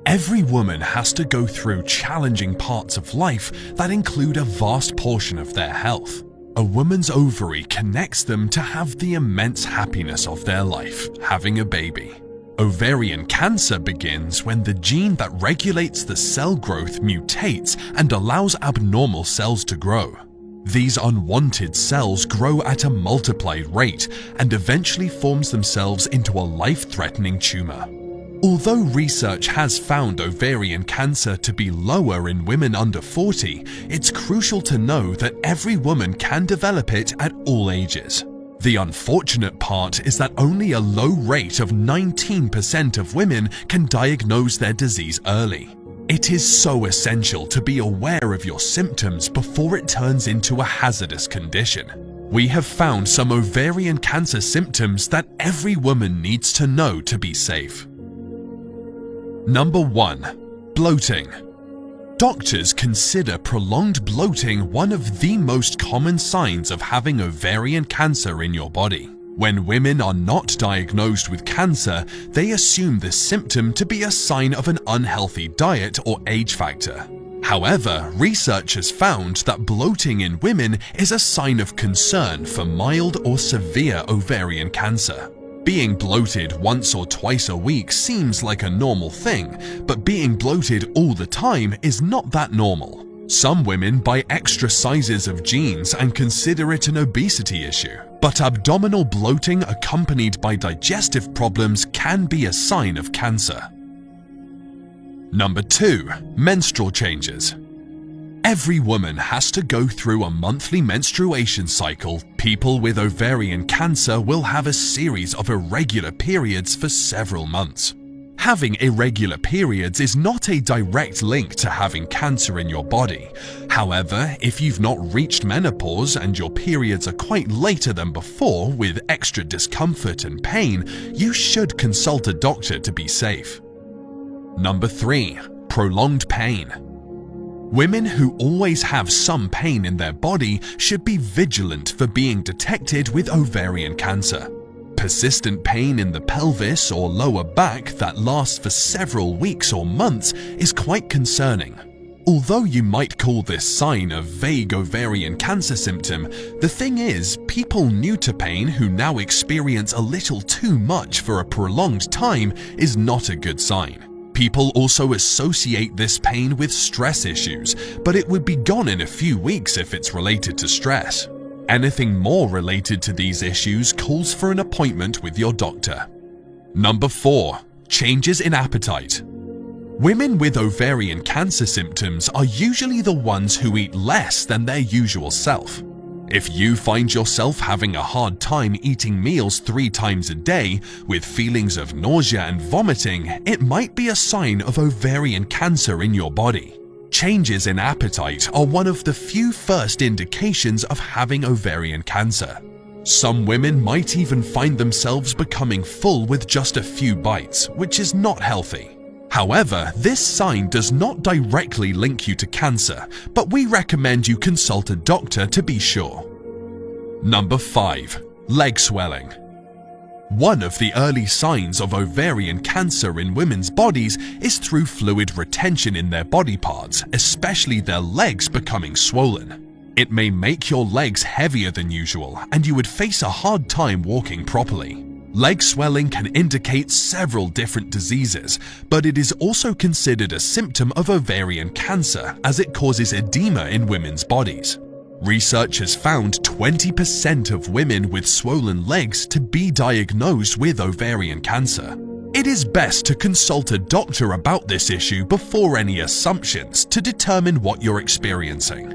Every woman has to go through challenging parts of life that include a vast portion of their health. A woman's ovary connects them to have the immense happiness of their life, having a baby. Ovarian cancer begins when the gene that regulates the cell growth mutates and allows abnormal cells to grow. These unwanted cells grow at a multiplied rate and eventually forms themselves into a life-threatening tumor. Although research has found ovarian cancer to be lower in women under 40, it's crucial to know that every woman can develop it at all ages. The unfortunate part is that only a low rate of 19% of women can diagnose their disease early. It is so essential to be aware of your symptoms before it turns into a hazardous condition. We have found some ovarian cancer symptoms that every woman needs to know to be safe. Number 1. Bloating. Doctors consider prolonged bloating one of the most common signs of having ovarian cancer in your body. When women are not diagnosed with cancer, they assume this symptom to be a sign of an unhealthy diet or age factor. However, research has found that bloating in women is a sign of concern for mild or severe ovarian cancer. Being bloated once or twice a week seems like a normal thing, but being bloated all the time is not that normal. Some women buy extra sizes of jeans and consider it an obesity issue, but abdominal bloating accompanied by digestive problems can be a sign of cancer. Number 2. Menstrual changes. Every woman has to go through a monthly menstruation cycle. People with ovarian cancer will have a series of irregular periods for several months. Having irregular periods is not a direct link to having cancer in your body. However, if you've not reached menopause and your periods are quite later than before with extra discomfort and pain, you should consult a doctor to be safe. Number 3. Prolonged pain. Women who always have some pain in their body should be vigilant for being detected with ovarian cancer. Persistent pain in the pelvis or lower back that lasts for several weeks or months is quite concerning. Although you might call this sign a vague ovarian cancer symptom, the thing is, people new to pain who now experience a little too much for a prolonged time is not a good sign. People also associate this pain with stress issues, but it would be gone in a few weeks if it's related to stress. Anything more related to these issues calls for an appointment with your doctor. Number 4. Changes in appetite. Women with ovarian cancer symptoms are usually the ones who eat less than their usual self. If you find yourself having a hard time eating meals 3 times a day with feelings of nausea and vomiting, it might be a sign of ovarian cancer in your body. Changes in appetite are one of the few first indications of having ovarian cancer. Some women might even find themselves becoming full with just a few bites, which is not healthy. However, this sign does not directly link you to cancer, but we recommend you consult a doctor to be sure. Number 5. Leg swelling. One of the early signs of ovarian cancer in women's bodies is through fluid retention in their body parts, especially their legs becoming swollen. It may make your legs heavier than usual, and you would face a hard time walking properly. Leg swelling can indicate several different diseases, but it is also considered a symptom of ovarian cancer as it causes edema in women's bodies. Research has found 20% of women with swollen legs to be diagnosed with ovarian cancer. It is best to consult a doctor about this issue before any assumptions to determine what you're experiencing.